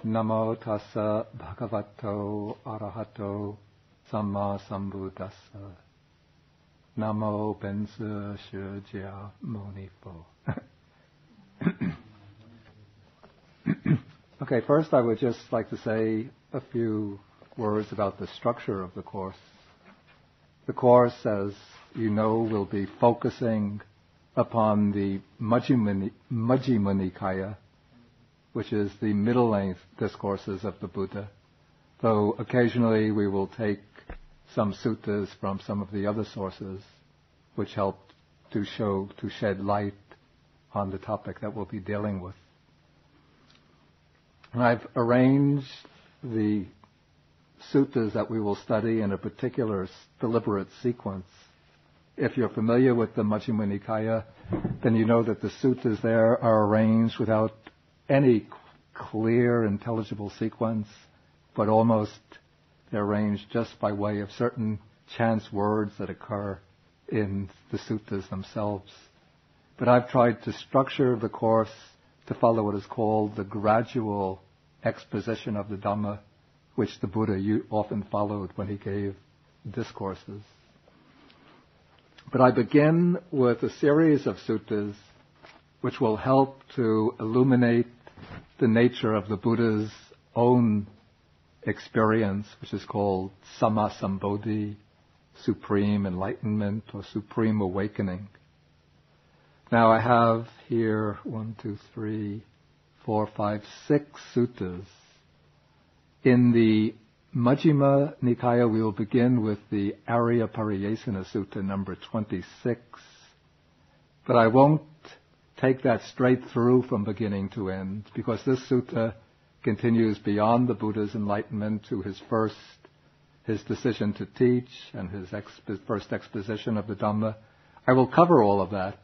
Namo tassa bhagavato arahato samma sambuddhassa. Namo benzi shijia monifo. Okay, first I would just like to say a few words about the structure of the Course. The Course, as you know, will be focusing upon the Majjhima Nikaya, which is the middle-length discourses of the Buddha, though occasionally we will take some suttas from some of the other sources which help to shed light on the topic that we'll be dealing with. And I've arranged the suttas that we will study in a particular deliberate sequence. If you're familiar with the Majjhima Nikaya, then you know that the suttas there are arranged without any clear, intelligible sequence, but almost they're arranged just by way of certain chance words that occur in the suttas themselves. But I've tried to structure the Course to follow what is called the gradual exposition of the Dhamma, which the Buddha often followed when he gave discourses. But I begin with a series of suttas which will help to illuminate the nature of the Buddha's own experience, which is called Sammasambodhi, supreme enlightenment or supreme awakening. Now I have here 6 suttas. In the Majjhima Nikaya, we will begin with the Arya Pariyesana Sutta number 26. But I won't take that straight through from beginning to end, because this sutta continues beyond the Buddha's enlightenment to his decision to teach and his first exposition of the Dhamma. I will cover all of that,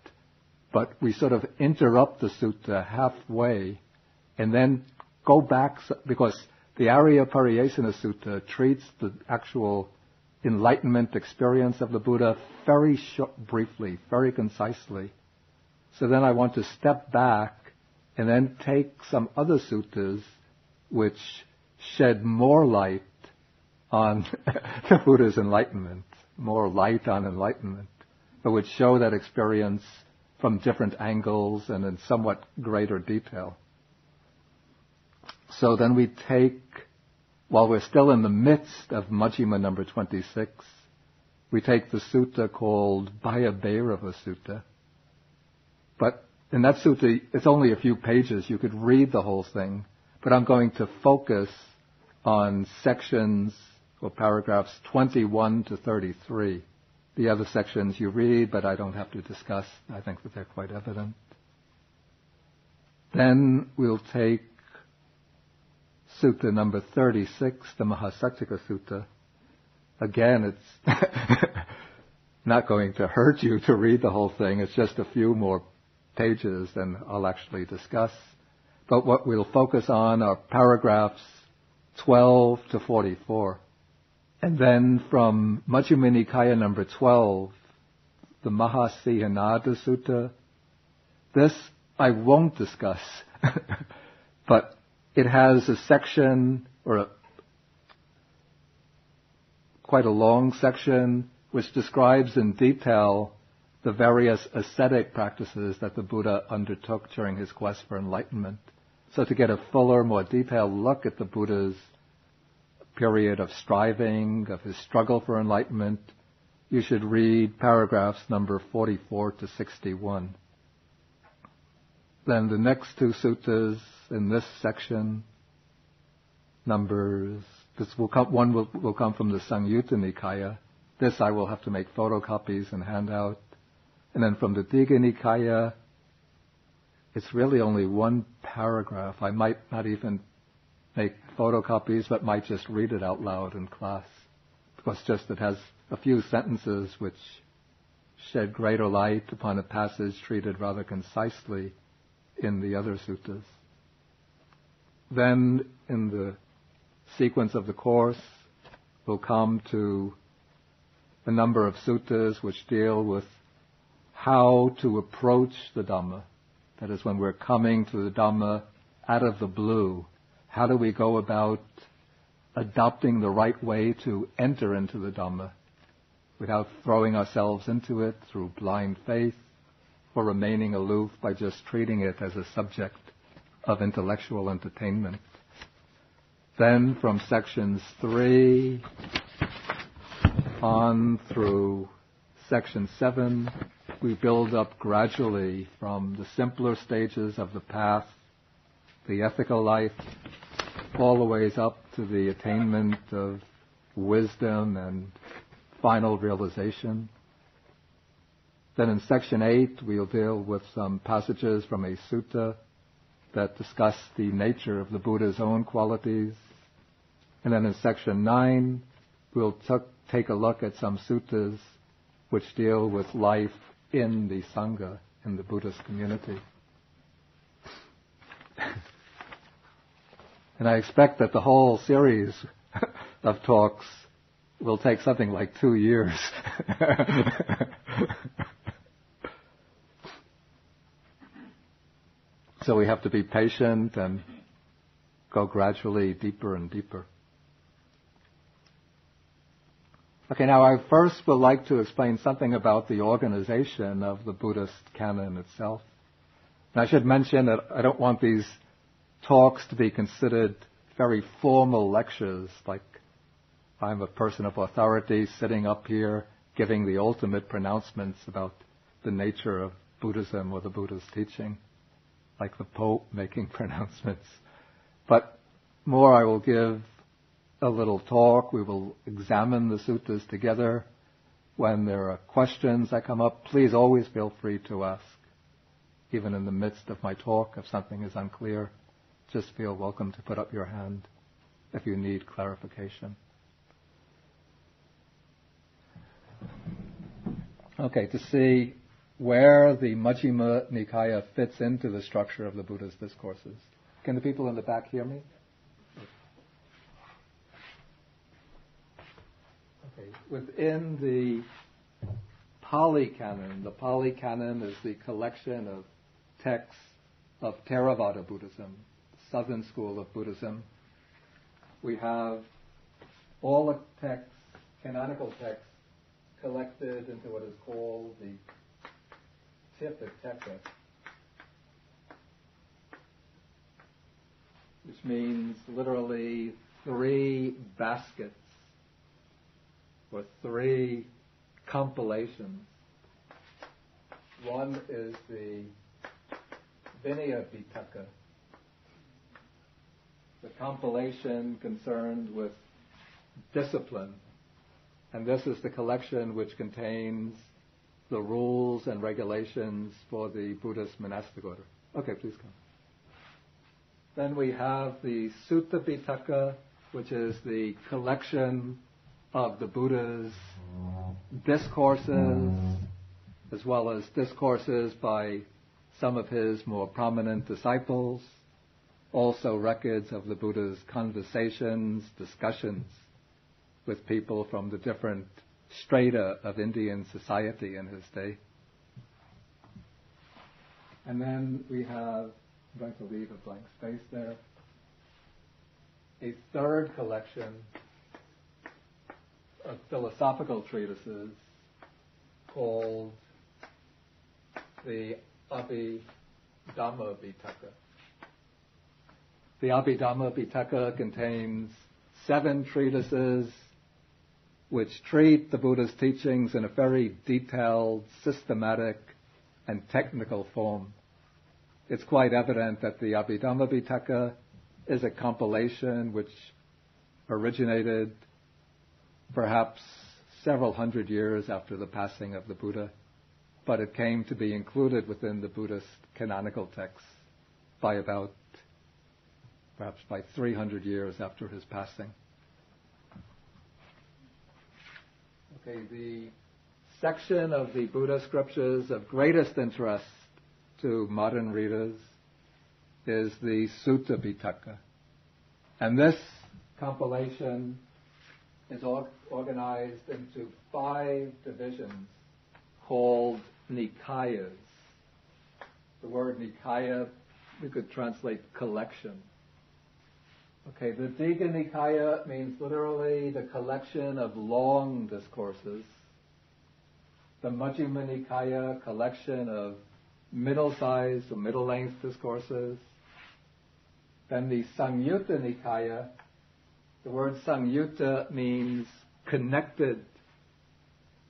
but we sort of interrupt the sutta halfway and then go back, because the Arya Pariyesana Sutta treats the actual enlightenment experience of the Buddha very briefly, very concisely. So then I want to step back and then take some other suttas which shed more light on the Buddha's enlightenment, more light on enlightenment, but which show that experience from different angles and in somewhat greater detail. So then we take, while we're still in the midst of Majjhima number 26, we take the sutta called Bhayabhairava Sutta. But in that sutta, it's only a few pages. You could read the whole thing. But I'm going to focus on sections or paragraphs 21 to 33. The other sections you read, but I don't have to discuss. I think that they're quite evident. Then we'll take Sutta number 36, the Mahasatthika Sutta. Again, it's not going to hurt you to read the whole thing. It's just a few more pages than I'll actually discuss. But what we'll focus on are paragraphs 12 to 44. And then from Majjhima Nikaya number 12, the Mahasihanada Sutta. This I won't discuss, but it has a section, quite a long section, which describes in detail the various ascetic practices that the Buddha undertook during his quest for enlightenment. So to get a fuller, more detailed look at the Buddha's period of striving, of his struggle for enlightenment, you should read paragraphs number 44 to 61. Then the next 2 suttas in this section, one will come from the Samyutta Nikaya. This I will have to make photocopies and hand out. And then from the Digha Nikaya, it's really only one paragraph. I might not even make photocopies, but might just read it out loud in class, because just it has a few sentences which shed greater light upon a passage treated rather concisely in the other suttas. Then, in the sequence of the Course, we'll come to a number of suttas which deal with how to approach the Dhamma. That is, when we're coming to the Dhamma out of the blue, how do we go about adopting the right way to enter into the Dhamma without throwing ourselves into it through blind faith or remaining aloof by just treating it as a subject of intellectual entertainment. Then from sections 3 on through section 7, we build up gradually from the simpler stages of the path, the ethical life, all the ways up to the attainment of wisdom and final realization. Then in section 8, we'll deal with some passages from a sutta that discuss the nature of the Buddha's own qualities. And then in section 9, we'll take a look at some suttas which deal with life in the Sangha, in the Buddhist community. And I expect that the whole series of talks will take something like 2 years. So we have to be patient and go gradually deeper and deeper. Okay, now I first would like to explain something about the organization of the Buddhist canon itself. And I should mention that I don't want these talks to be considered very formal lectures, like I'm a person of authority sitting up here giving the ultimate pronouncements about the nature of Buddhism or the Buddha's teaching, like the Pope making pronouncements. But more I will give a little talk. We will examine the suttas together. When there are questions that come up, please always feel free to ask. Even in the midst of my talk, if something is unclear, just feel welcome to put up your hand if you need clarification. Okay, to see where the Majjhima Nikaya fits into the structure of the Buddha's discourses. Can the people in the back hear me? Okay. Within the Pali Canon is the collection of texts of Theravada Buddhism, Southern School of Buddhism. We have all the texts, canonical texts, collected into what is called the Tipitaka, which means literally 3 baskets or 3 compilations. One is the Vinaya Pitaka, the compilation concerned with discipline. And this is the collection which contains the rules and regulations for the Buddhist monastic order. Okay, please come. Then we have the Sutta Pitaka, which is the collection of the Buddha's discourses, as well as discourses by some of his more prominent disciples, also records of the Buddha's conversations, discussions with people from the different strata of Indian society in his day. And then we have, I'm going to leave a blank space there, a third collection of philosophical treatises called the Abhidhamma Pitaka. The Abhidhamma Pitaka contains 7 treatises which treat the Buddha's teachings in a very detailed, systematic, and technical form. It's quite evident that the Abhidhamma Pitaka is a compilation which originated perhaps several hundred years after the passing of the Buddha, but it came to be included within the Buddhist canonical texts by perhaps by 300 years after his passing. Okay, the section of the Buddha scriptures of greatest interest to modern readers is the Sutta Pitaka. And this compilation is organized into 5 divisions called Nikayas. The word Nikaya we could translate collection. Okay, the Digha Nikaya means literally the collection of long discourses. The Majjhima Nikaya, collection of middle-sized or middle-length discourses. Then the Samyutta Nikaya, the word Samyutta means connected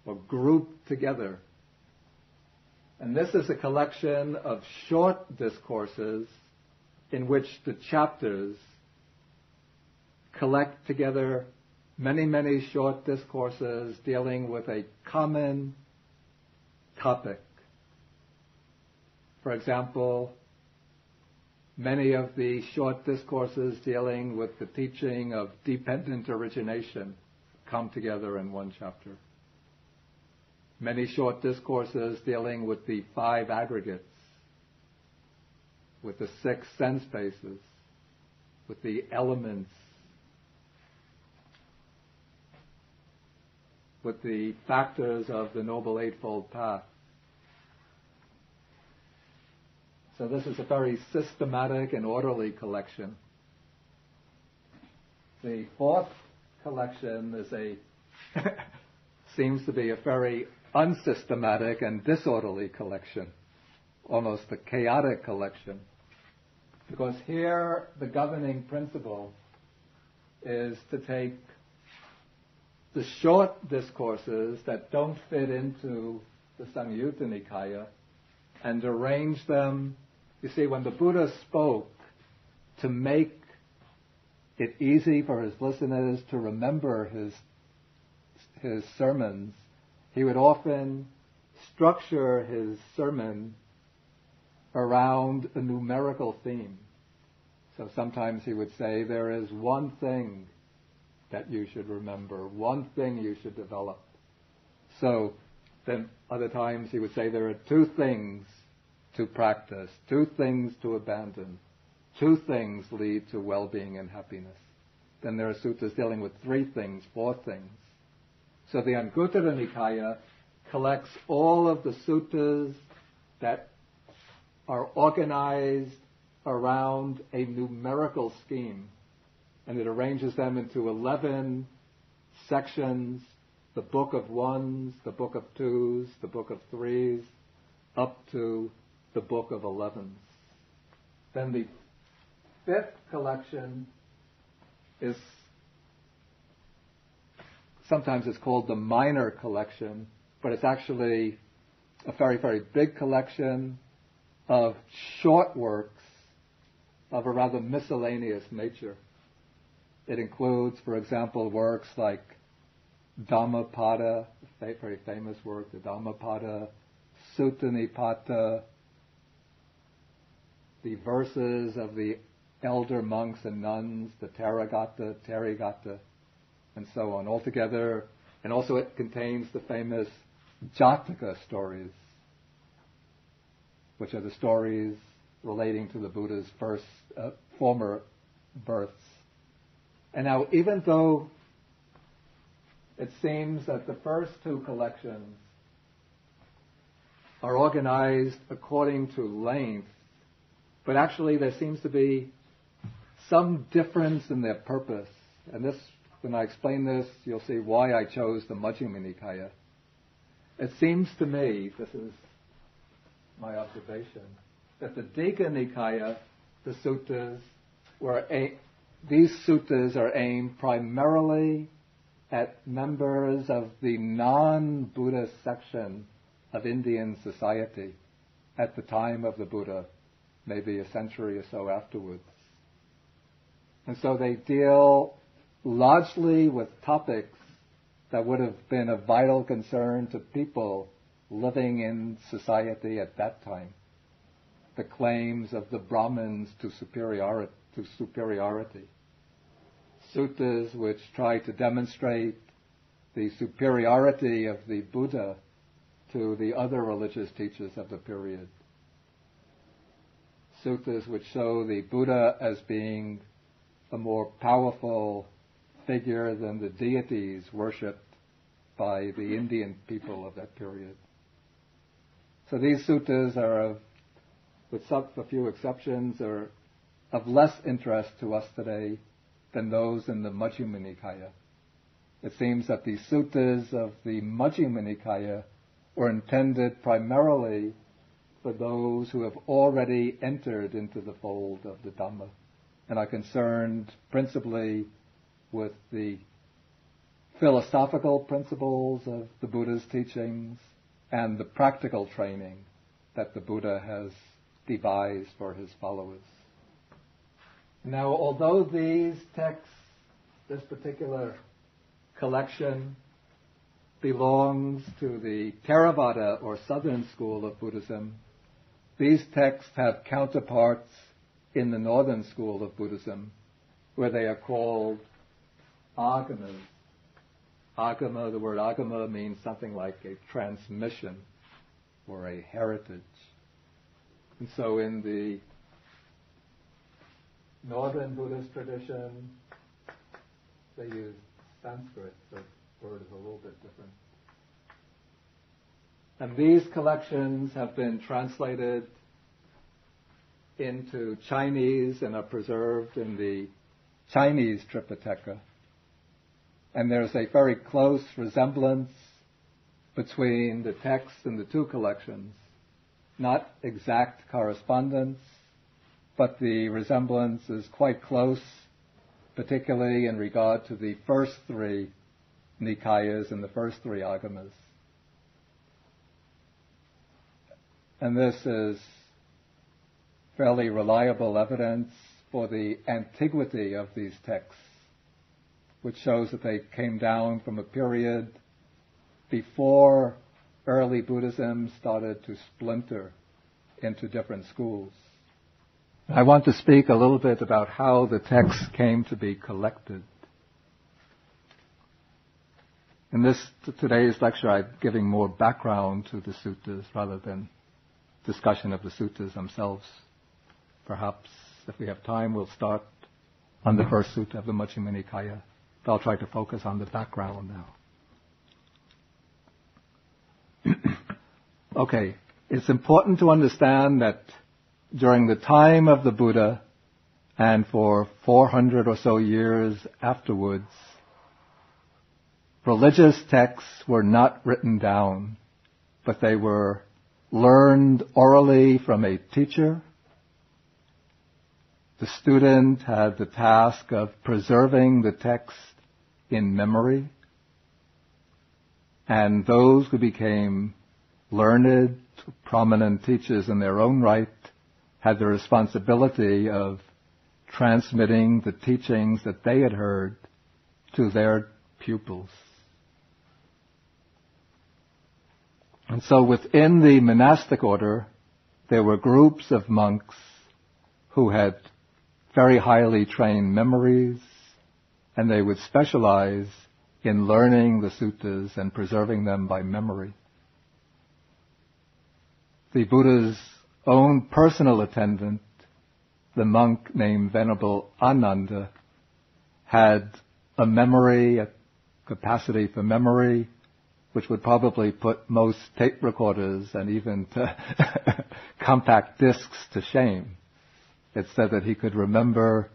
or grouped together. And this is a collection of short discourses in which the chapters collect together many, many short discourses dealing with a common topic. For example, many of the short discourses dealing with the teaching of dependent origination come together in one chapter. Many short discourses dealing with the 5 aggregates, with the 6 sense bases, with the elements, with the factors of the Noble Eightfold Path. So this is a very systematic and orderly collection. The 4th collection is seems to be a very unsystematic and disorderly collection, almost a chaotic collection, because here the governing principle is to take the short discourses that don't fit into the Samyutta Nikaya and arrange them. You see, when the Buddha spoke, to make it easy for his listeners to remember his sermons, he would often structure his sermon around a numerical theme. So sometimes he would say, there is one thing that you should remember, one thing you should develop. So then other times he would say, there are 2 things to practice, 2 things to abandon, 2 things lead to well-being and happiness. Then there are suttas dealing with 3 things, 4 things. So the Anguttara Nikaya collects all of the suttas that are organized around a numerical scheme, and it arranges them into 11 sections, the book of ones, the book of twos, the book of threes, up to the book of 11s. Then the 5th collection is, sometimes it's called the minor collection, but it's actually a very, very big collection of short works of a rather miscellaneous nature. It includes, for example, works like Dhammapada, a very famous work, the Dhammapada, Sutta Nipata, the verses of the elder monks and nuns, the Theravada, Therigata, and so on, altogether. And also it contains the famous Jataka stories, which are the stories relating to the Buddha's former births. And now, even though it seems that the first 2 collections are organized according to length, but actually there seems to be some difference in their purpose. And this, when I explain this, you'll see why I chose the Majjhima Nikaya. It seems to me, this is my observation, that the Digha Nikaya, the suttas, these suttas are aimed primarily at members of the non-Buddha section of Indian society at the time of the Buddha, maybe a century or so afterwards. And so they deal largely with topics that would have been of vital concern to people living in society at that time. The claims of the Brahmins to superiority. Suttas which try to demonstrate the superiority of the Buddha to the other religious teachers of the period. Suttas which show the Buddha as being a more powerful figure than the deities worshipped by the Indian people of that period. So these suttas are, with a few exceptions, are of less interest to us today. than those in the Majjhima Nikaya. It seems that the suttas of the Majjhima Nikaya were intended primarily for those who have already entered into the fold of the Dhamma and are concerned principally with the philosophical principles of the Buddha's teachings and the practical training that the Buddha has devised for his followers. Now, although these texts, this particular collection, belongs to the Theravada or Southern School of Buddhism, these texts have counterparts in the Northern School of Buddhism, where they are called agamas. Agama, the word agama means something like a transmission or a heritage. And so in the Northern Buddhist tradition, they use Sanskrit, so the word is a little bit different. And these collections have been translated into Chinese and are preserved in the Chinese Tripitaka. And there's a very close resemblance between the texts in the two collections. Not exact correspondence, but the resemblance is quite close, particularly in regard to the first three Nikayas and the first three Agamas. And this is fairly reliable evidence for the antiquity of these texts, which shows that they came down from a period before early Buddhism started to splinter into different schools. I want to speak a little bit about how the texts came to be collected. In today's lecture, I'm giving more background to the suttas rather than discussion of the suttas themselves. Perhaps, if we have time, we'll start on the first sutta of the Majjhima Nikaya. But I'll try to focus on the background now. Okay, it's important to understand that during the time of the Buddha and for 400 or so years afterwards, religious texts were not written down, but they were learned orally from a teacher. The student had the task of preserving the text in memory, and those who became learned, prominent teachers in their own right had the responsibility of transmitting the teachings that they had heard to their pupils. And so within the monastic order, there were groups of monks who had very highly trained memories, and they would specialize in learning the suttas and preserving them by memory. The Buddha's own personal attendant, the monk named Venerable Ananda, had a memory, a capacity for memory, which would probably put most tape recorders and even compact discs to shame. It said that he could remember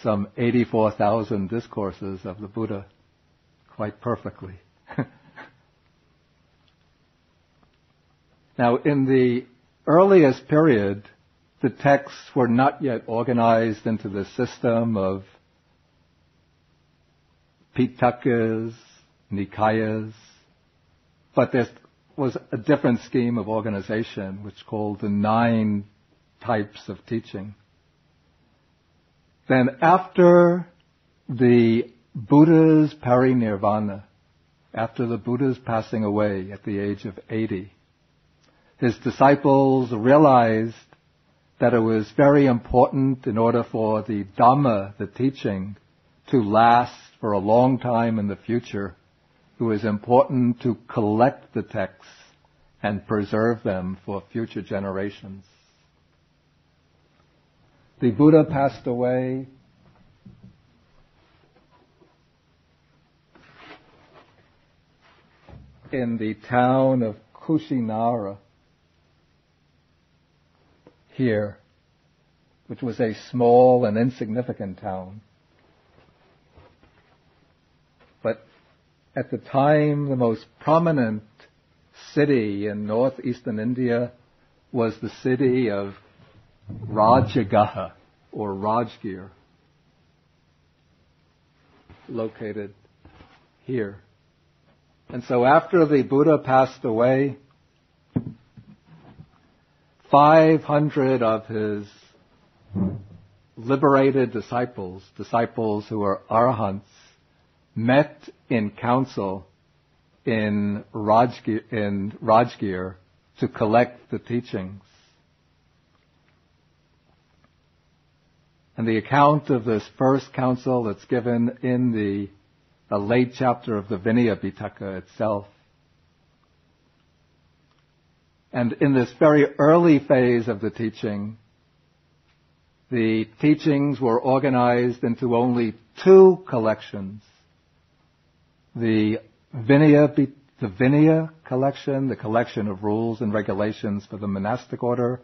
some 84,000 discourses of the Buddha quite perfectly. Now, in the earliest period, the texts were not yet organized into the system of Pitakas, Nikayas, but there was a different scheme of organization, which called the 9 types of teaching. Then after the Buddha's parinirvana, after the Buddha's passing away at the age of 80, his disciples realized that it was very important in order for the Dhamma, the teaching, to last for a long time in the future. It was important to collect the texts and preserve them for future generations. The Buddha passed away in the town of Kushinara here, which was a small and insignificant town. But at the time, the most prominent city in northeastern India was the city of Rajagaha, or Rajgir, located here. And so after the Buddha passed away, 500 of his liberated disciples who were arahants, met in council in Rajgir to collect the teachings. And the account of this first council that's given in the late chapter of the Vinaya Pitaka itself. And in this very early phase of the teaching, the teachings were organized into only two collections. The Vinaya collection, the collection of rules and regulations for the monastic order,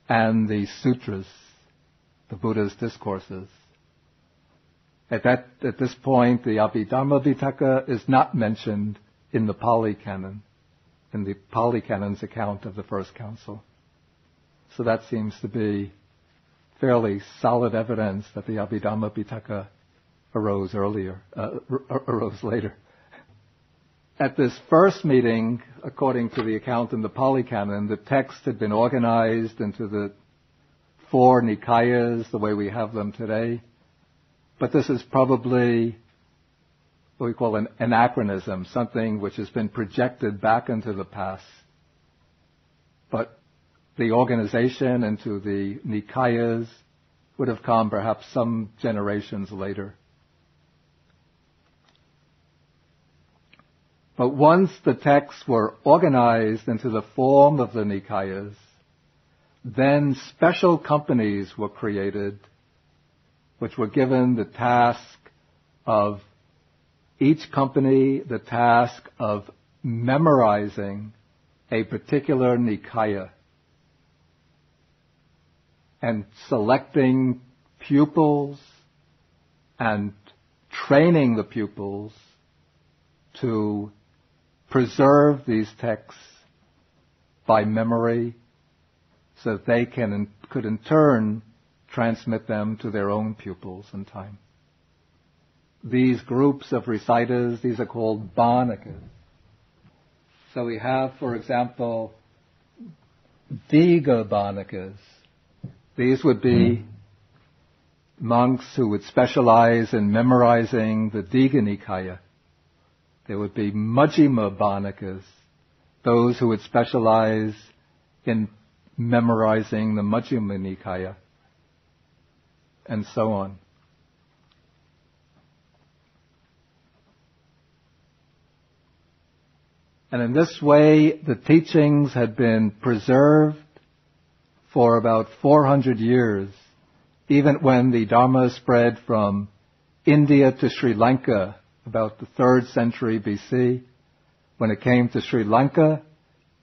and the sutras, the Buddha's discourses. At this point, the Abhidharma Pitaka is not mentioned in the Pali Canon, in the Pali Canon's account of the first council. So that seems to be fairly solid evidence that the Abhidharma Pitaka arose later. At this first meeting, according to the account in the Pali Canon, the text had been organized into the 4 Nikayas, the way we have them today. But this is probably what we call an anachronism, something which has been projected back into the past. But the organization into the Nikayas would have come perhaps some generations later. But once the texts were organized into the form of the Nikayas, then special companies were created which were given the task of each company, the task of memorizing a particular Nikaya and selecting pupils and training the pupils to preserve these texts by memory so that they could in turn transmit them to their own pupils in time. These groups of reciters, these are called bhanakas. So we have, for example, Diga bhanakas. These would be monks who would specialize in memorizing the Diga Nikaya. There would be Majjhima bhanakas, those who would specialize in memorizing the Majjhima Nikaya, and so on. And in this way, the teachings had been preserved for about 400 years, even when the Dharma spread from India to Sri Lanka, about the 3rd century BC. When it came to Sri Lanka,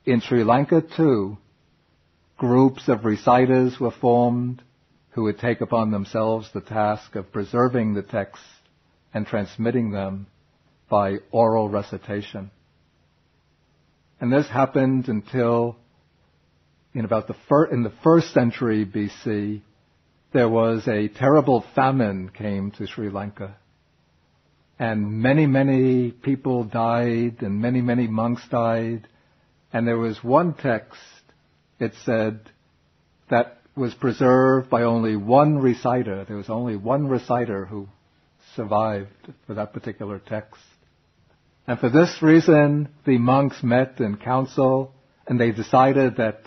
in Sri Lanka too, groups of reciters were formed who would take upon themselves the task of preserving the texts and transmitting them by oral recitation. And this happened until in the 1st century BC, there was a terrible famine came to Sri Lanka. And many, many people died, and many, many monks died. And there was one text, it said, that was preserved by only one reciter. There was only one reciter who survived for that particular text. And for this reason, the monks met in council, and they decided that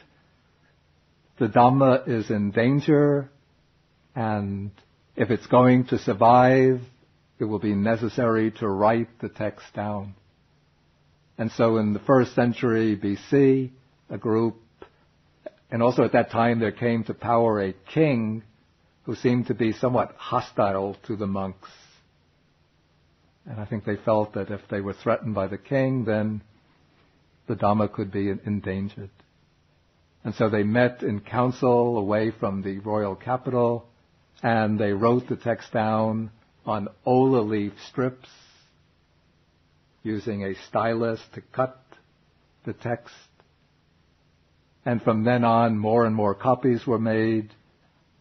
the Dhamma is in danger, and if it's going to survive, it will be necessary to write the text down. And so in the 1st century BC, a group, and also at that time there came to power a king who seemed to be somewhat hostile to the monks. And I think they felt that if they were threatened by the king, then the Dhamma could be endangered. And so they met in council away from the royal capital, and they wrote the text down on ola leaf strips, using a stylus to cut the text. And from then on, more and more copies were made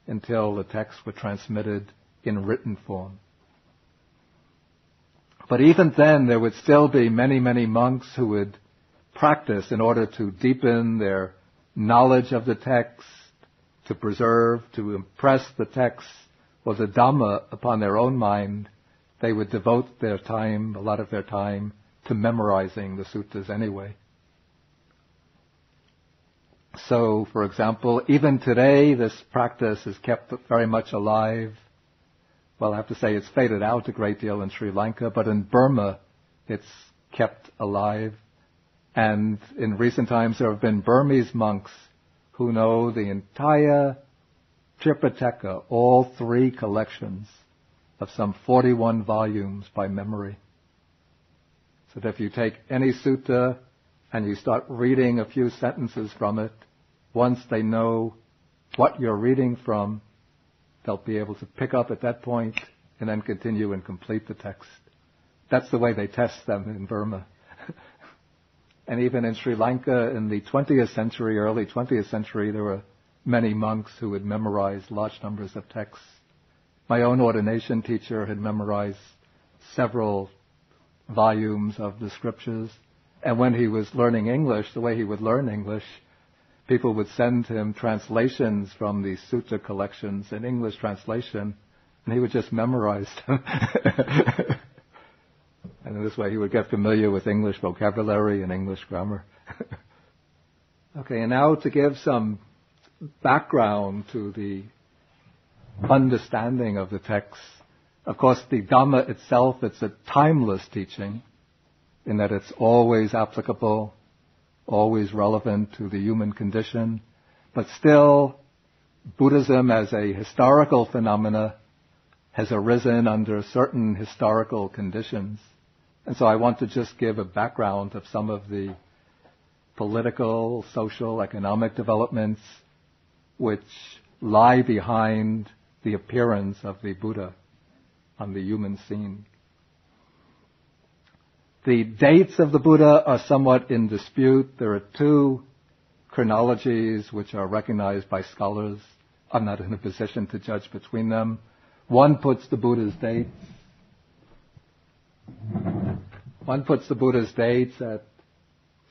until the texts were transmitted in written form. But even then, there would still be many, many monks who would practice in order to deepen their knowledge of the text, to preserve, to impress the text or the Dhamma upon their own mind. They would devote their time, a lot of their time, to memorizing the suttas anyway. So, for example, even today, this practice is kept very much alive. Well, I have to say it's faded out a great deal in Sri Lanka, but in Burma, it's kept alive. And in recent times, there have been Burmese monks who know the entire Tripitaka, all three collections of some 41 volumes by memory. So that if you take any sutta and you start reading a few sentences from it, once they know what you're reading from, they'll be able to pick up at that point and then continue and complete the text. That's the way they test them in Burma. And even in Sri Lanka in the 20th century, early 20th century, there were many monks who had memorized large numbers of texts. My own ordination teacher had memorized several volumes of the scriptures. And when he was learning English, the way he would learn English, people would send him translations from the sutta collections in English translation, and he would just memorize them. And in this way he would get familiar with English vocabulary and English grammar. Okay, and now to give some background to the understanding of the text. Of course, the Dhamma itself, it's a timeless teaching in that it's always applicable, always relevant to the human condition. But still, Buddhism as a historical phenomena has arisen under certain historical conditions. And so I want to just give a background of some of the political, social, economic developments which lie behind the appearance of the Buddha on the human scene. The dates of the Buddha are somewhat in dispute. There are two chronologies which are recognized by scholars. I'm not in a position to judge between them. One puts the Buddha's dates at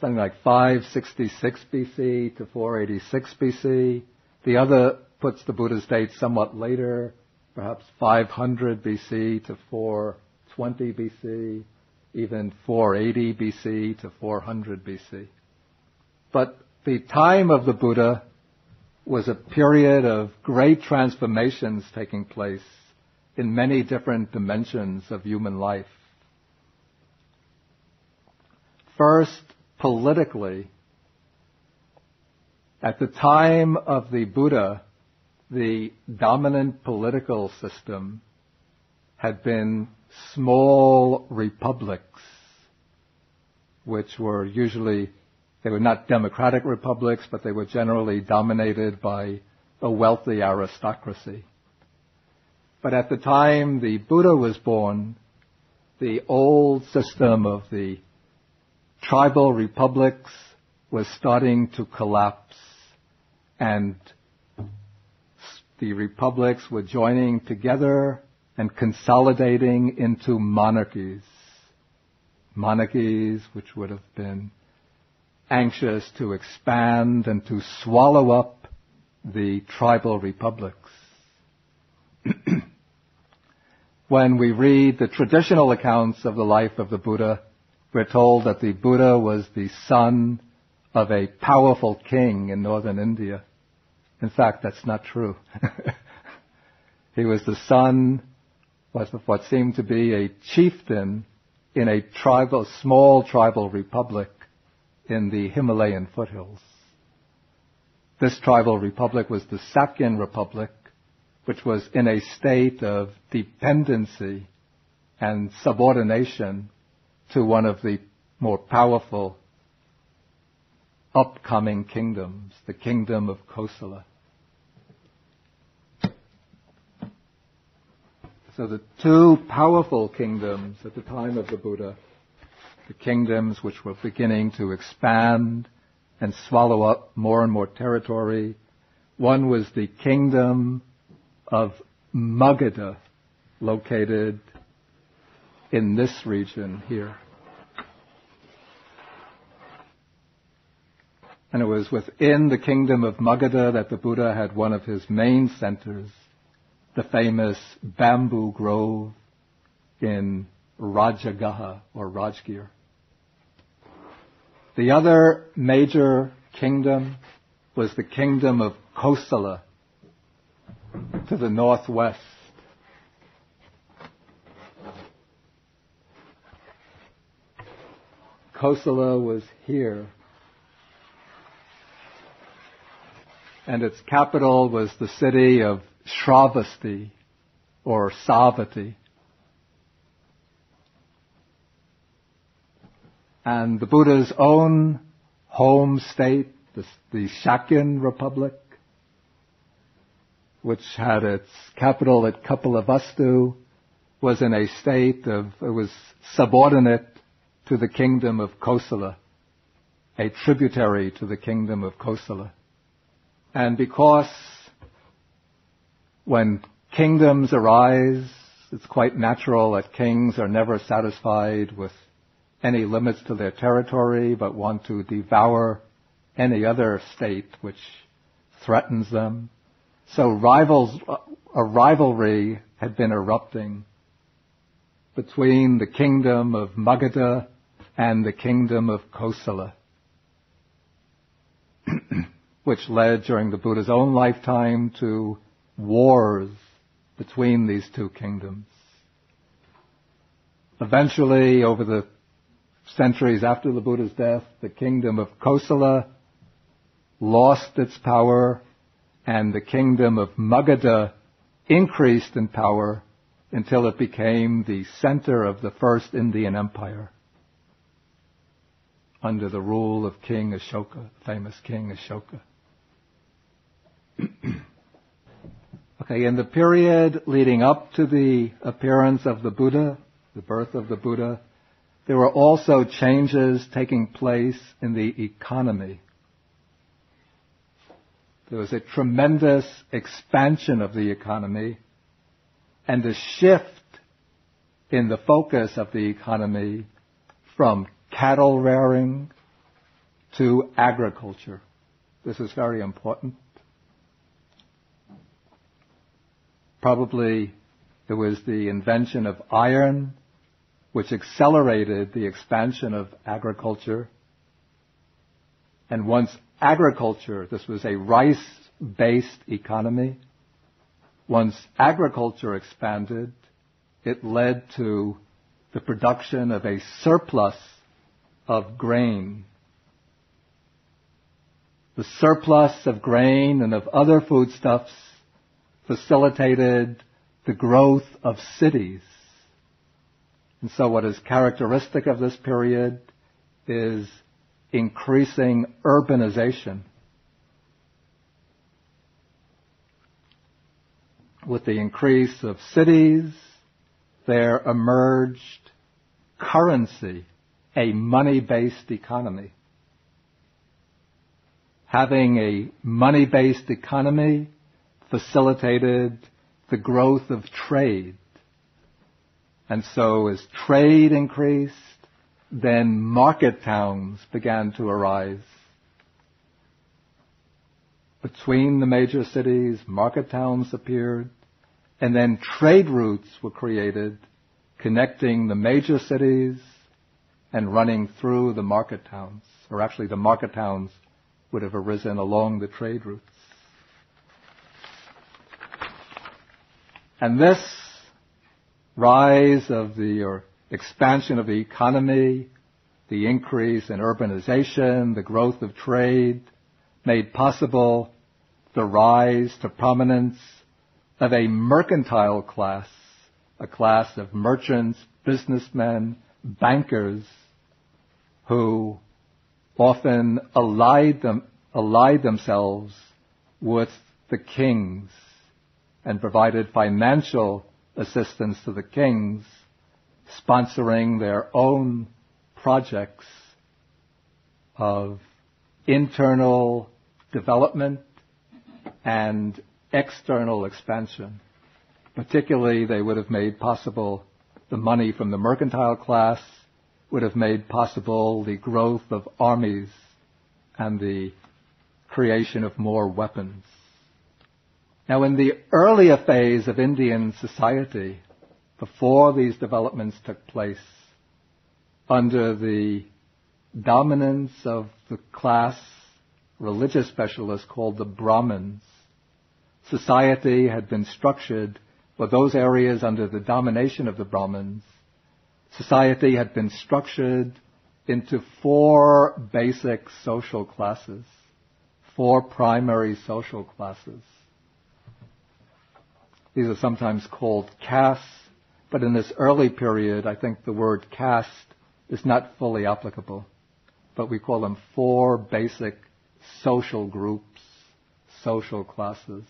something like 566 BC to 486 BC. The other puts the Buddha's dates somewhat later, perhaps 500 BC to 420 BC, even 480 BC to 400 BC. But the time of the Buddha was a period of great transformations taking place in many different dimensions of human life. First, politically, at the time of the Buddha, the dominant political system had been small republics, which were usually, they were not democratic republics, but they were generally dominated by a wealthy aristocracy. But at the time the Buddha was born, the old system of the tribal republics was starting to collapse, and the republics were joining together and consolidating into monarchies. Monarchies which would have been anxious to expand and to swallow up the tribal republics. When we read the traditional accounts of the life of the Buddha, we're told that the Buddha was the son of a powerful king in northern India. In fact, that's not true. He was the son of what seemed to be a chieftain in a small tribal republic in the Himalayan foothills. This tribal republic was the Sakyan Republic, which was in a state of dependency and subordination to one of the more powerful upcoming kingdoms, the kingdom of Kosala. So the two powerful kingdoms at the time of the Buddha the kingdoms which were beginning to expand and swallow up more and more territory. One was the kingdom of Magadha, located in this region here. And it was within the kingdom of Magadha that the Buddha had one of his main centers, the famous bamboo grove in Rajagaha or Rajgir. The other major kingdom was the kingdom of Kosala to the northwest. Kosala was here, and its capital was the city of Shravasti or Savatthi. And the Buddha's own home state, the Shakyan Republic, which had its capital at Kapilavastu, was in a state of, it was subordinate to the kingdom of Kosala, a tributary to the kingdom of Kosala. And because when kingdoms arise, it's quite natural that kings are never satisfied with any limits to their territory, but want to devour any other state which threatens them. So a rivalry had been erupting between the kingdom of Magadha and the kingdom of Kosala, which led during the Buddha's own lifetime to wars between these two kingdoms. Eventually, over the centuries after the Buddha's death, the kingdom of Kosala lost its power, and the kingdom of Magadha increased in power until it became the center of the first Indian Empire under the rule of King Ashoka, famous King Ashoka. Okay, in the period leading up to the appearance of the Buddha, the birth of the Buddha, there were also changes taking place in the economy. There was a tremendous expansion of the economy and a shift in the focus of the economy from cattle rearing to agriculture. This is very important. Probably it was the invention of iron which accelerated the expansion of agriculture. And once agriculture, this was a rice-based economy, once agriculture expanded, it led to the production of a surplus of grain. The surplus of grain and of other foodstuffs facilitated the growth of cities. And so what is characteristic of this period is increasing urbanization. With the increase of cities, there emerged currency, a money-based economy. Having a money-based economy facilitated the growth of trade. And so as trade increased, then market towns began to arise. Between the major cities, market towns appeared, and then trade routes were created, connecting the major cities and running through the market towns. Or actually, the market towns would have arisen along the trade routes. And this rise of or expansion of the economy, the increase in urbanization, the growth of trade, made possible the rise to prominence of a mercantile class, a class of merchants, businessmen, bankers, who often allied themselves with the kings and provided financial assistance to the kings, sponsoring their own projects of internal development and external expansion. Particularly, they would have made possible the money from the mercantile class, would have made possible the growth of armies and the creation of more weapons. Now, in the earlier phase of Indian society, before these developments took place, under the dominance of the class religious specialists called the Brahmins, society had been structured, or those areas under the domination of the Brahmins, society had been structured into 4 basic social classes, 4 primary social classes. These are sometimes called castes, but in this early period, I think the word caste is not fully applicable. But we call them 4 basic social groups, social classes.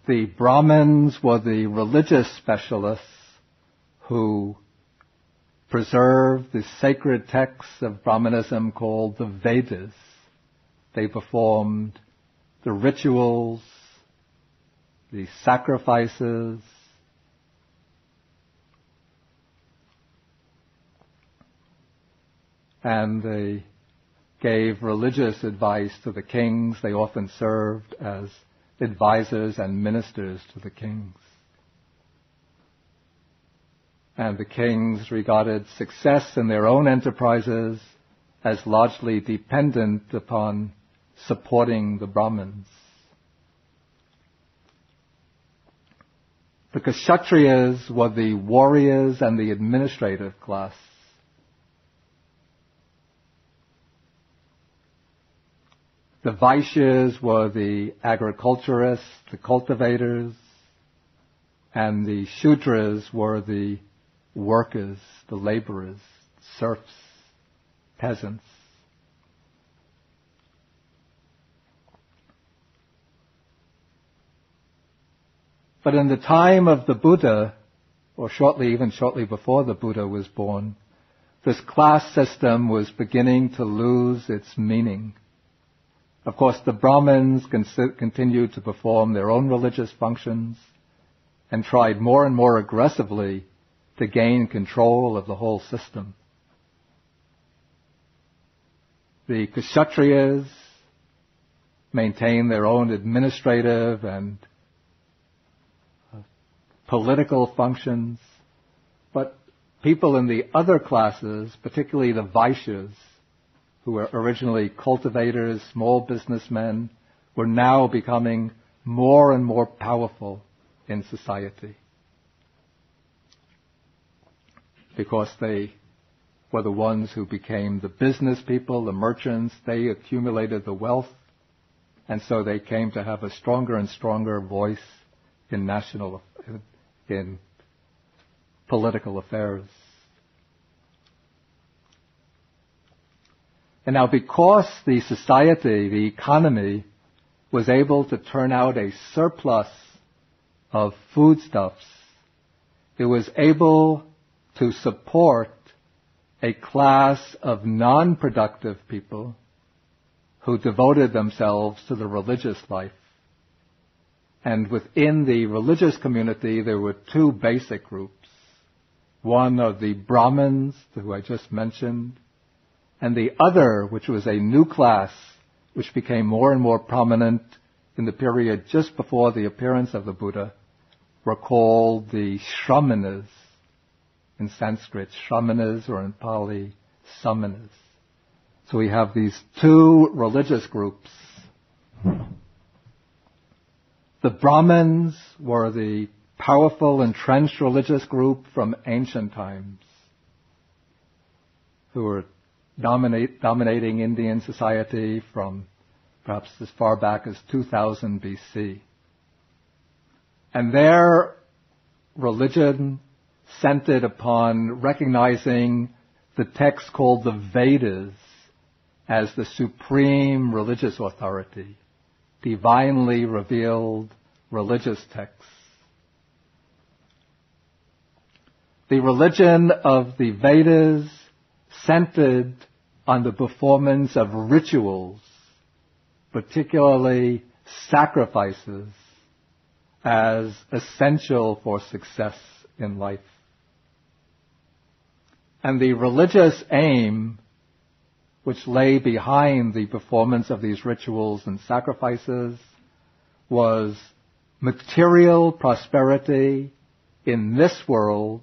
The Brahmins were the religious specialists who preserved the sacred texts of Brahmanism called the Vedas. They performed the rituals, the sacrifices, and they gave religious advice to the kings. They often served as advisors and ministers to the kings. And the kings regarded success in their own enterprises as largely dependent upon supporting the Brahmins. The Kshatriyas were the warriors and the administrative class. The Vaishyas were the agriculturists, the cultivators, and the Shudras were the workers, the laborers, serfs, peasants. But in the time of the Buddha, or even shortly before the Buddha was born, this class system was beginning to lose its meaning. Of course, the Brahmins continued to perform their own religious functions and tried more and more aggressively to gain control of the whole system. The Kshatriyas maintained their own administrative and political functions, but people in the other classes, particularly the Vaishyas, who were originally cultivators, small businessmen, were now becoming more and more powerful in society. Because they were the ones who became the business people, the merchants, they accumulated the wealth, and so they came to have a stronger and stronger voice in political affairs. And now because the society, the economy, was able to turn out a surplus of foodstuffs, it was able to support a class of non-productive people who devoted themselves to the religious life. And within the religious community, there were 2 basic groups. One of the Brahmins, who I just mentioned, and the other, which was a new class, which became more and more prominent in the period just before the appearance of the Buddha, were called the Shramanas. In Sanskrit, Shramanas, or in Pali, Samanas. So we have these 2 religious groups. The Brahmins were the powerful, entrenched religious group from ancient times, who were dominating Indian society from perhaps as far back as 2000 BC. And their religion centered upon recognizing the text called the Vedas as the supreme religious authority, divinely revealed religious texts. The religion of the Vedas centered on the performance of rituals, particularly sacrifices, as essential for success in life. And the religious aim which lay behind the performance of these rituals and sacrifices was material prosperity in this world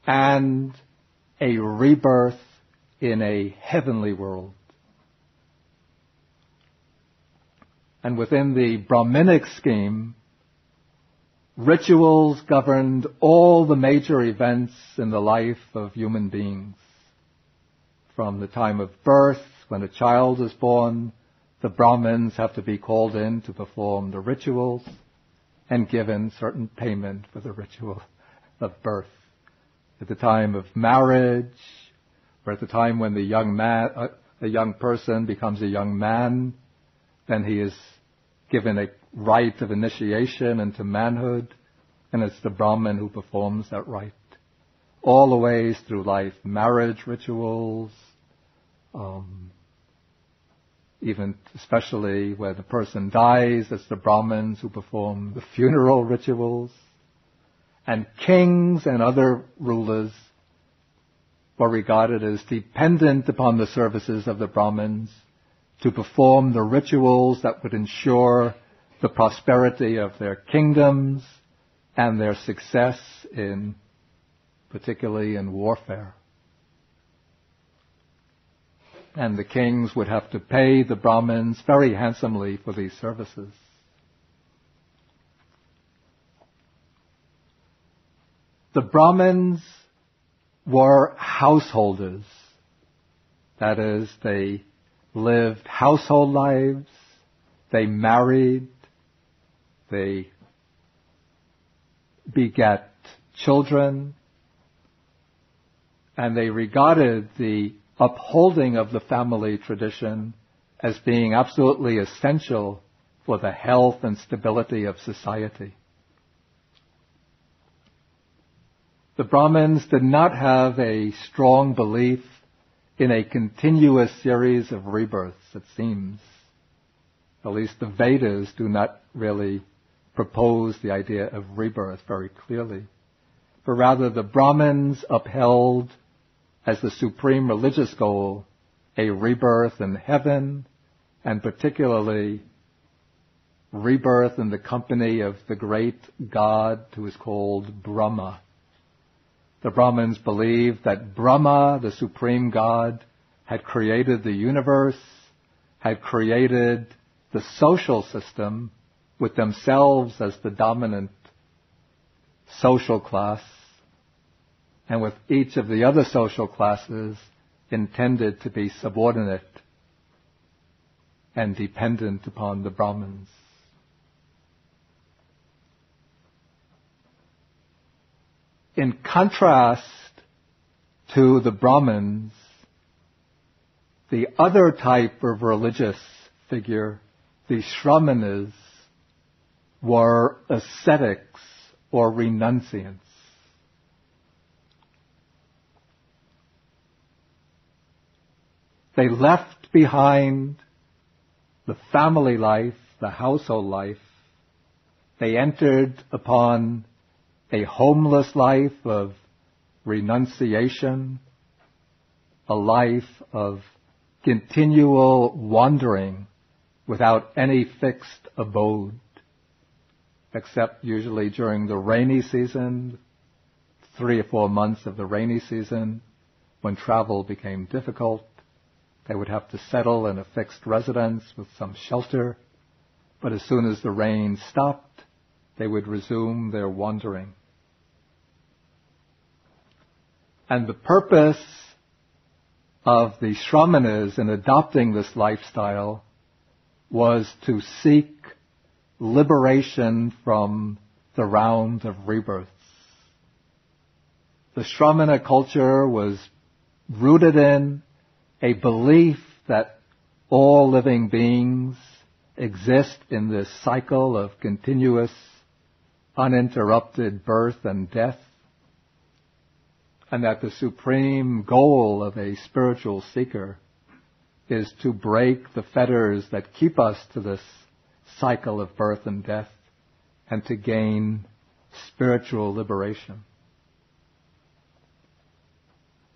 and a rebirth in a heavenly world. And within the Brahminic scheme, rituals governed all the major events in the life of human beings. From the time of birth, when a child is born, the Brahmins have to be called in to perform the rituals and given certain payment for the ritual of birth. At the time of marriage, or at the time when a young person becomes a young man, then he is given a rite of initiation into manhood, and it's the Brahmin who performs that rite. All the ways through life, marriage rituals, even especially where the person dies, it's the Brahmins who perform the funeral rituals. And kings and other rulers were regarded as dependent upon the services of the Brahmins to perform the rituals that would ensure the prosperity of their kingdoms and their success particularly in warfare. And the kings would have to pay the Brahmins very handsomely for these services. The Brahmins were householders. That is, they lived household lives, they married, they begat children, and they regarded the upholding of the family tradition as being absolutely essential for the health and stability of society. The Brahmins did not have a strong belief in a continuous series of rebirths, it seems. At least the Vedas do not really propose the idea of rebirth very clearly. But rather the Brahmins upheld as the supreme religious goal a rebirth in heaven, and particularly rebirth in the company of the great God who is called Brahma. The Brahmins believed that Brahma, the supreme God, had created the universe, had created the social system with themselves as the dominant social class, and with each of the other social classes intended to be subordinate and dependent upon the Brahmins. In contrast to the Brahmins, the other type of religious figure, the Shramanas, were ascetics or renunciants. They left behind the family life, the household life. They entered upon a homeless life of renunciation, a life of continual wandering without any fixed abode, except usually during the rainy season, 3 or 4 months of the rainy season, when travel became difficult. They would have to settle in a fixed residence with some shelter, but as soon as the rain stopped, they would resume their wandering. And the purpose of the Shramanas in adopting this lifestyle was to seek liberation from the round of rebirths. The Shramana culture was rooted in a belief that all living beings exist in this cycle of continuous, uninterrupted birth and death, and that the supreme goal of a spiritual seeker is to break the fetters that keep us to this cycle of birth and death and to gain spiritual liberation.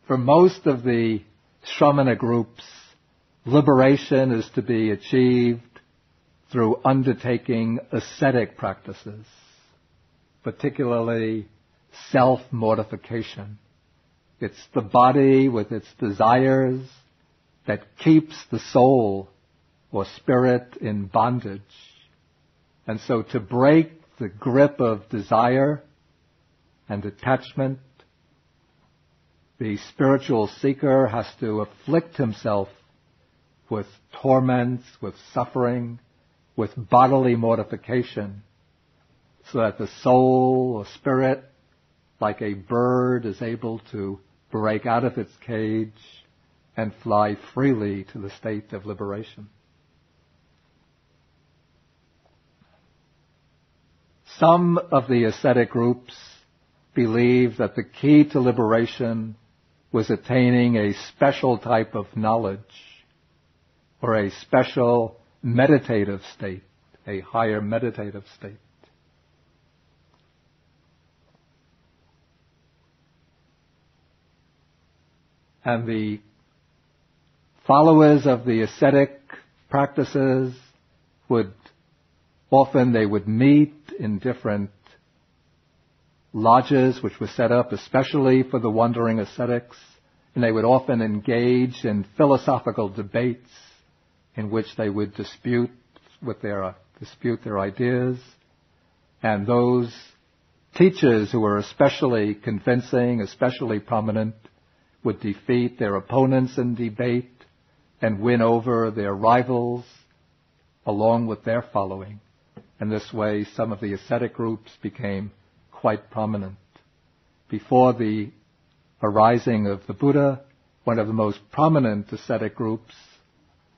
For most of the Shramana groups, liberation is to be achieved through undertaking ascetic practices, particularly self-mortification. It's the body with its desires that keeps the soul or spirit in bondage. And so to break the grip of desire and attachment, the spiritual seeker has to afflict himself with torments, with suffering, with bodily mortification, so that the soul or spirit, like a bird, is able to break out of its cage and fly freely to the state of liberation. Some of the ascetic groups believe that the key to liberation was attaining a special type of knowledge or a special meditative state, a higher meditative state. And the followers of the ascetic practices would meet in different lodges which were set up especially for the wandering ascetics, and they would often engage in philosophical debates in which they would dispute their ideas, and those teachers who were especially convincing, especially prominent, would defeat their opponents in debate and win over their rivals along with their following. And this way, some of the ascetic groups became quite prominent. Before the arising of the Buddha, one of the most prominent ascetic groups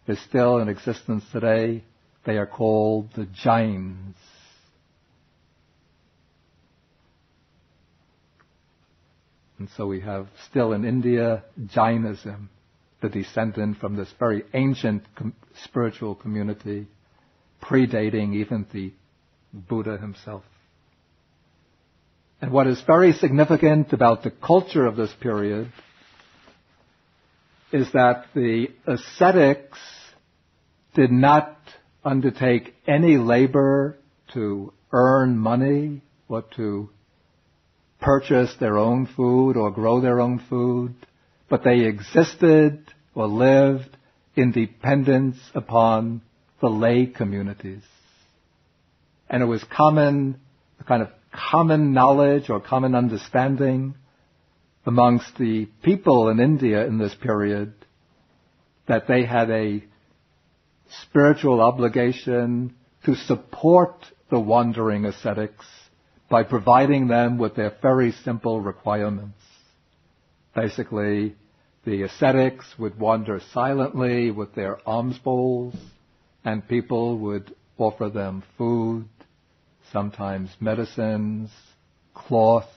is still in existence today. They are called the Jains. And so we have still in India Jainism, the descendant from this very ancient spiritual community, predating even the Buddha himself. And what is very significant about the culture of this period is that the ascetics did not undertake any labor to earn money or to purchase their own food or grow their own food, but they existed or lived in dependence upon the lay communities. And it was a kind of common knowledge or common understanding amongst the people in India in this period that they had a spiritual obligation to support the wandering ascetics by providing them with their very simple requirements. Basically, the ascetics would wander silently with their alms bowls, and people would offer them food, sometimes medicines, cloth,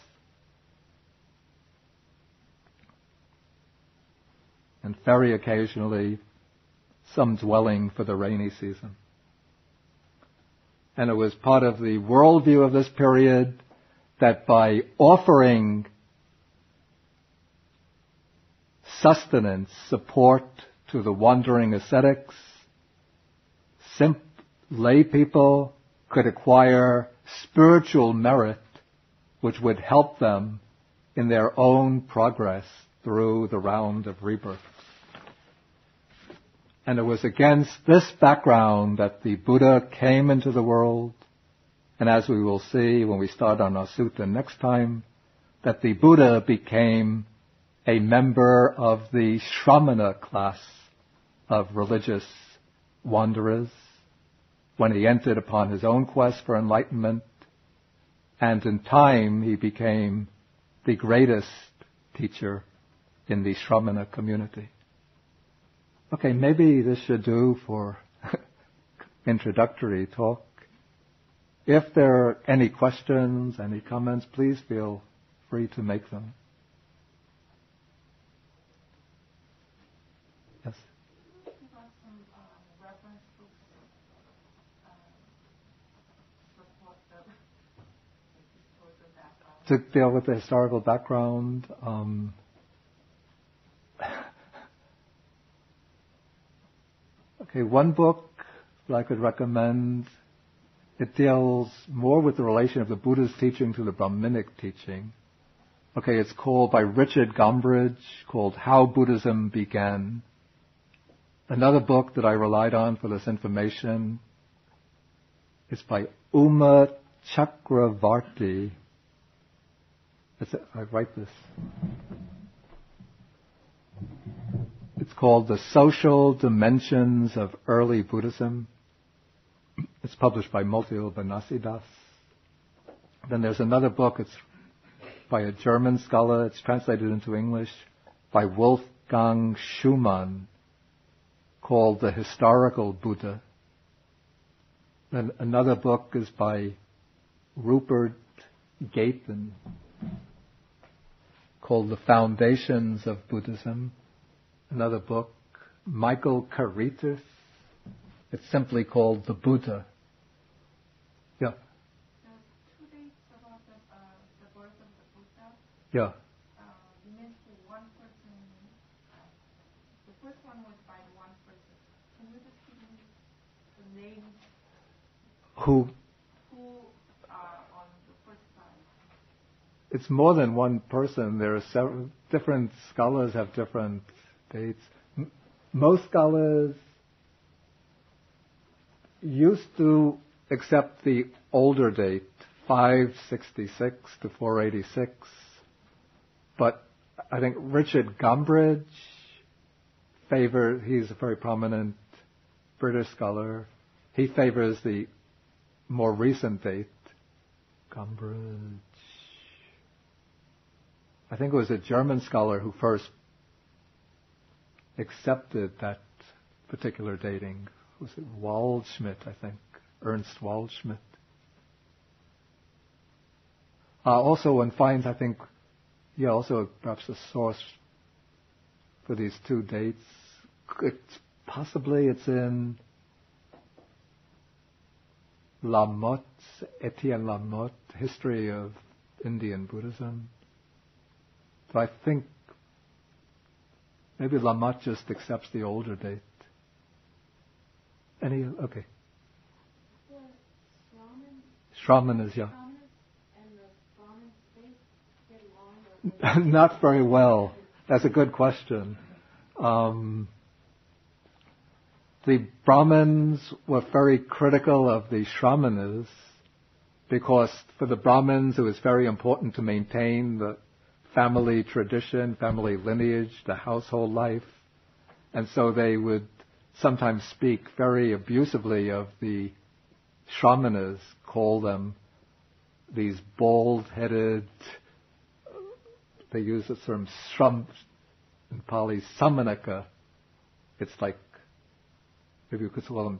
and very occasionally some dwelling for the rainy season. And it was part of the worldview of this period that by offering sustenance, support to the wandering ascetics, lay people could acquire spiritual merit which would help them in their own progress through the round of rebirth. And it was against this background that the Buddha came into the world, and as we will see when we start on our sutta next time, that the Buddha became a member of the Shramana class of religious wanderers when he entered upon his own quest for enlightenment, and in time he became the greatest teacher in the Shramana community. Okay, maybe this should do for introductory talk. If there are any questions, any comments, please feel free to make them. to deal with the historical background. Okay, one book that I could recommend, it deals more with the relation of the Buddha's teaching to the Brahminic teaching. Okay, it's called, by Richard Gombrich, called How Buddhism Began. Another book that I relied on for this information is by Uma Chakravarti. I write this. It's called The Social Dimensions of Early Buddhism. It's published by Multiple Banasidas. Then there's another book, it's by a German scholar, it's translated into English, by Wolfgang Schumann, called The Historical Buddha. Then another book is by Rupert Gaten, called The Foundations of Buddhism. Another book, Michael Caritas. It's simply called The Buddha. Yeah. There's 2 days about the birth of the Buddha. Yeah. You mentioned one person. The first one was by one person. Can you just give me the names? Who are on the first side? It's more than one person. There are several different scholars have different dates. Most scholars used to accept the older date, 566 to 486. But I think Richard Gombrich he's a very prominent British scholar. He favors the more recent date. Gombrich. I think it was a German scholar who first accepted that particular dating. Was it Waldschmidt, I think? Ernst Waldschmidt. Also one finds, I think, also perhaps a source for these 2 dates. Possibly it's in Lamotte, Etienne Lamotte, History of Indian Buddhism. So I think maybe Lamotte just accepts the older date. Okay. Shraman is, yeah. And the Brahmins, they get along? Not very well. That's a good question. The Brahmins were very critical of the Shramanas because for the Brahmins it was very important to maintain the family tradition, family lineage, the household life. And so they would sometimes speak very abusively of the Shramanas, call them these bald-headed, they use the term shram, in Pali, samanika. It's like, maybe we could call them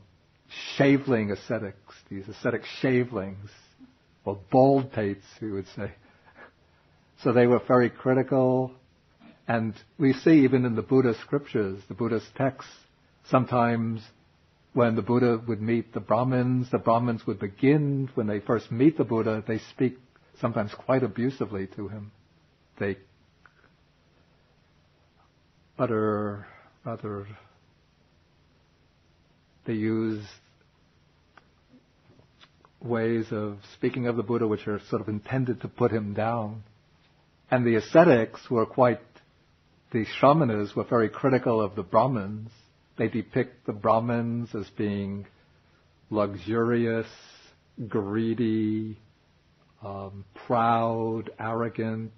shaveling ascetics, these ascetic shavelings, or bald pates, we would say. So they were very critical, and we see even in the Buddhist scriptures, the Buddhist texts, sometimes when the Buddha would meet the Brahmins would begin, when they first meet the Buddha, they speak sometimes quite abusively to him. They they use ways of speaking of the Buddha which are sort of intended to put him down. And the ascetics the Shramanas were very critical of the Brahmins. They depict the Brahmins as being luxurious, greedy, proud, arrogant,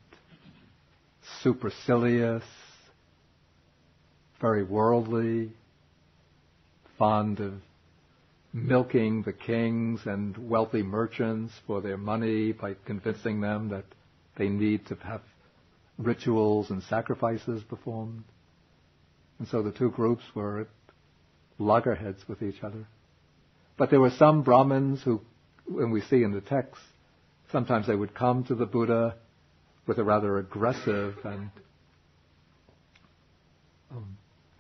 supercilious, very worldly, fond of milking the kings and wealthy merchants for their money by convincing them that they need to have rituals and sacrifices performed. And so the two groups were at loggerheads with each other. But there were some Brahmins who, when we see in the text, sometimes they would come to the Buddha with a rather aggressive and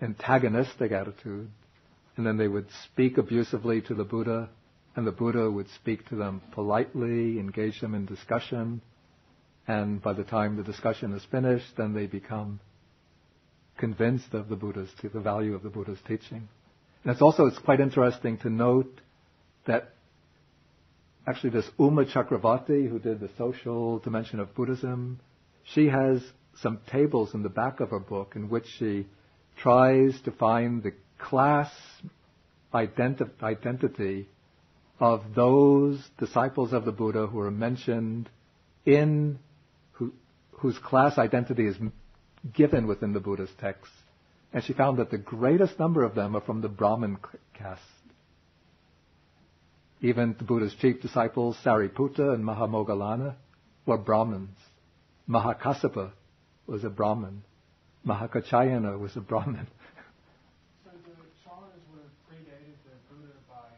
antagonistic attitude. And then they would speak abusively to the Buddha, and the Buddha would speak to them politely, engage them in discussion. And by the time the discussion is finished, then they become convinced of the value of the Buddha's teaching. And it's quite interesting to note that actually this Uma Chakravarti, who did the social dimension of Buddhism, she has some tables in the back of her book in which she tries to find the class identity of those disciples of the Buddha who are mentioned whose class identity is given within the Buddha's text. And she found that the greatest number of them are from the Brahmin caste. Even the Buddha's chief disciples, Sariputta and Mahamoggallana, were Brahmins. Mahakassapa was a Brahmin. Mahakachayana was a Brahmin. So the shamans would have predated the Buddha by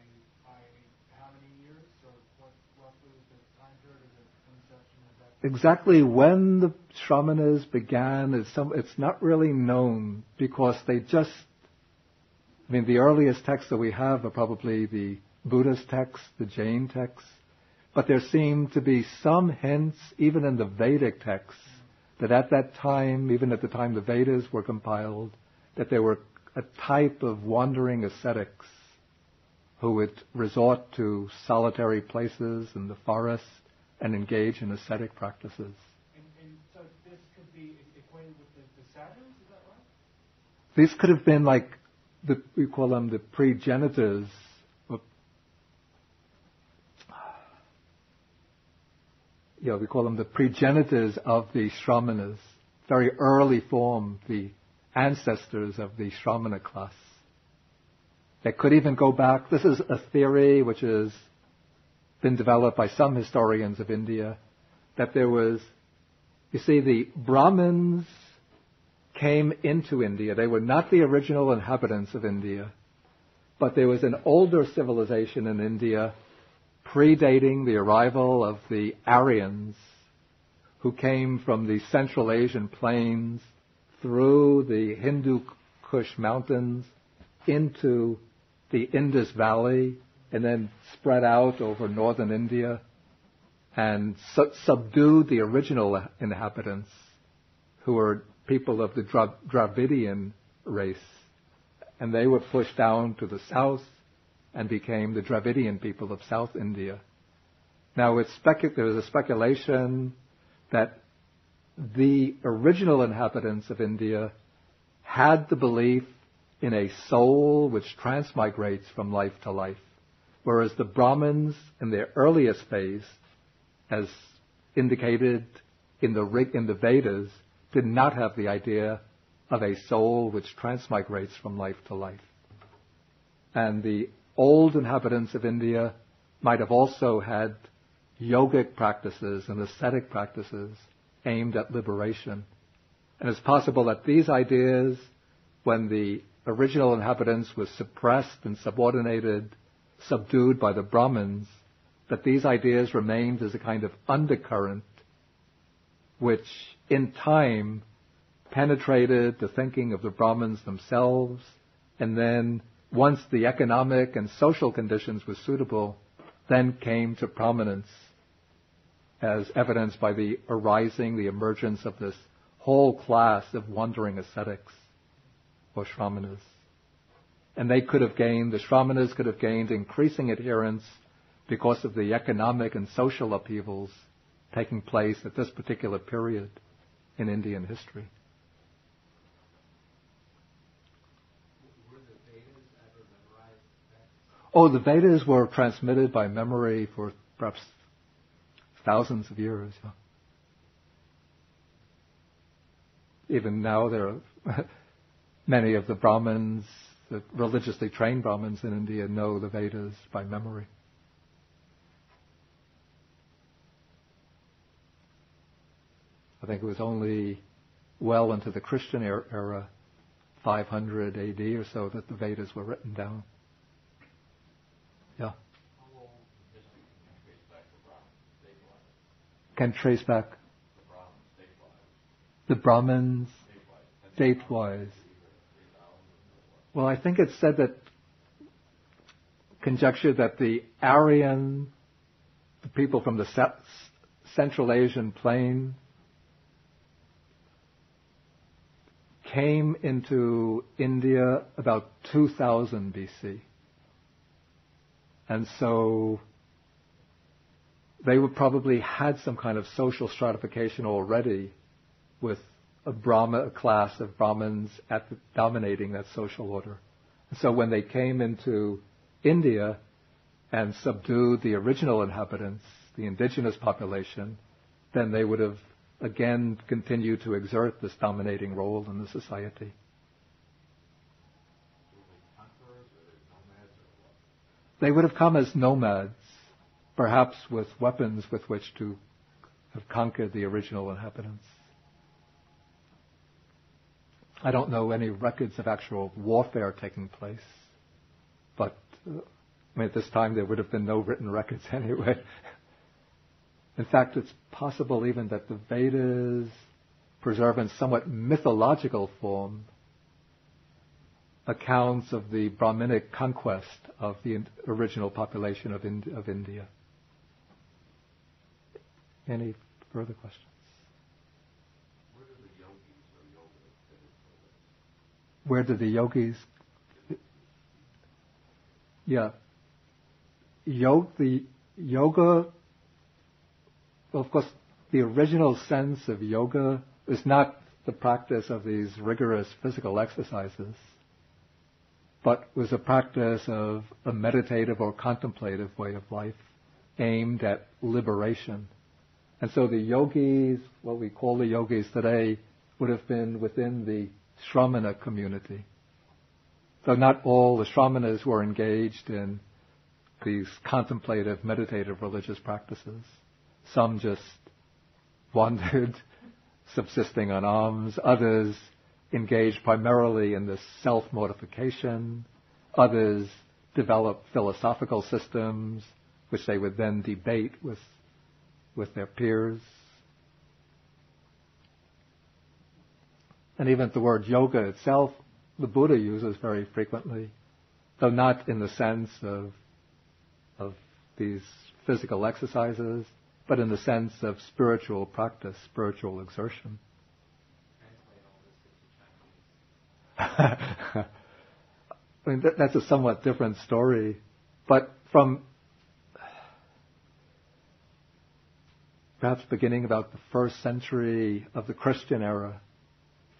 how many years? Or what roughly is the time period of the conception of that? Exactly when the Shramanas began, it's not really known because the earliest texts that we have are probably the Buddhist texts, the Jain texts, but there seem to be some hints, even in the Vedic texts, that at that time, even at the time the Vedas were compiled, that there were a type of wandering ascetics who would resort to solitary places in the forest and engage in ascetic practices. And so this could be equated with the satyrs, is that right? These could have been like, we call them the progenitors. We call them the progenitors of the Shramanas, very early form, the ancestors of the Shramana class. They could even go back, this is a theory which has been developed by some historians of India, that there was, the Brahmins came into India. They were not the original inhabitants of India, but there was an older civilization in India predating the arrival of the Aryans who came from the Central Asian plains through the Hindu Kush mountains into the Indus Valley and then spread out over northern India and subdued the original inhabitants who were people of the Dravidian race. And they were pushed down to the south and became the Dravidian people of South India. Now, there was a speculation that the original inhabitants of India had the belief in a soul which transmigrates from life to life, whereas the Brahmins in their earliest phase, as indicated in the Vedas, did not have the idea of a soul which transmigrates from life to life. And the old inhabitants of India might have also had yogic practices and ascetic practices aimed at liberation. And it's possible that these ideas, when the original inhabitants were suppressed and subdued by the Brahmins, that these ideas remained as a kind of undercurrent which in time penetrated the thinking of the Brahmins themselves, and then once the economic and social conditions were suitable, then came to prominence as evidenced by the emergence of this whole class of wandering ascetics or Shramanas. And the Shramanas could have gained increasing adherents because of the economic and social upheavals taking place at this particular period in Indian history. Were the Vedas ever memorized? Oh, the Vedas were transmitted by memory for perhaps thousands of years. Even now there are many of the Brahmins, the religiously trained Brahmins in India, know the Vedas by memory. I think it was only well into the Christian era, 500 AD or so, that the Vedas were written down. Yeah. How long can trace back The Brahmins, date-wise. Well, I think it's said that, conjecture that the Aryan, the people from the Central Asian plain came into India about 2000 BC. And so they would probably had some kind of social stratification already with a class of Brahmins dominating that social order. And so when they came into India and subdued the original inhabitants, the indigenous population, then they would have again continued to exert this dominating role in the society. They would have come as nomads, perhaps with weapons with which to have conquered the original inhabitants. I don't know any records of actual warfare taking place, but at this time there would have been no written records anyway. In fact, it's possible even that the Vedas preserve in somewhat mythological form accounts of the Brahminic conquest of the original population of India. Any further questions? Where did the yogis? Yeah. The yoga, well, of course, the original sense of yoga is not the practice of these rigorous physical exercises, but was a practice of a meditative or contemplative way of life aimed at liberation. And so the yogis, what we call the yogis today, would have been within the Shramana community. So not all the Shramanas were engaged in these contemplative, meditative religious practices. Some just wandered, subsisting on alms. Others engaged primarily in this self-mortification. Others developed philosophical systems, which they would then debate with their peers. And even the word yoga itself, the Buddha uses very frequently, though not in the sense of these physical exercises, but in the sense of spiritual practice, spiritual exertion. I mean, that's a somewhat different story, but from perhaps beginning about the 1st century of the Christian era,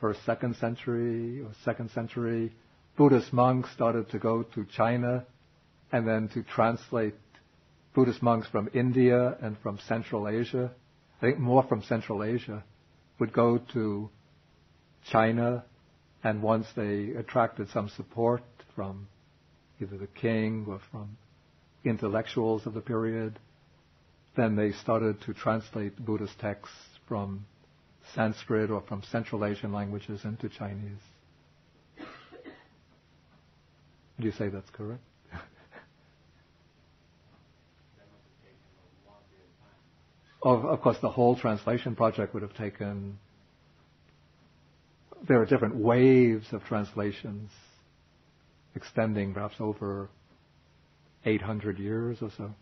1st, 2nd century, or 2nd century, Buddhist monks started to go to China and then to translate Buddhist monks from India and from Central Asia. I think more from Central Asia would go to China, and once they attracted some support from either the king or from intellectuals of the period, then they started to translate Buddhist texts from Sanskrit or from Central Asian languages into Chinese. Would you say that's correct? Of course, the whole translation project would have taken... There are different waves of translations extending perhaps over 800 years or so.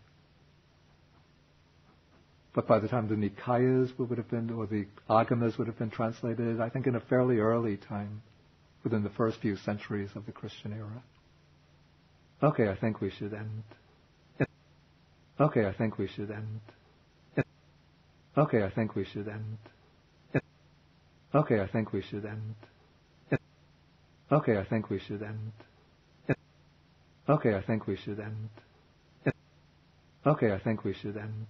But by the time the Nikayas would have been, or the Agamas would have been translated, I think in a fairly early time, within the first few centuries of the Christian era. Okay, I think we should end. Okay, I think we should end. Okay, I think we should end. Okay, I think we should end. Okay, I think we should end. Okay, I think we should end. Okay, I think we should end.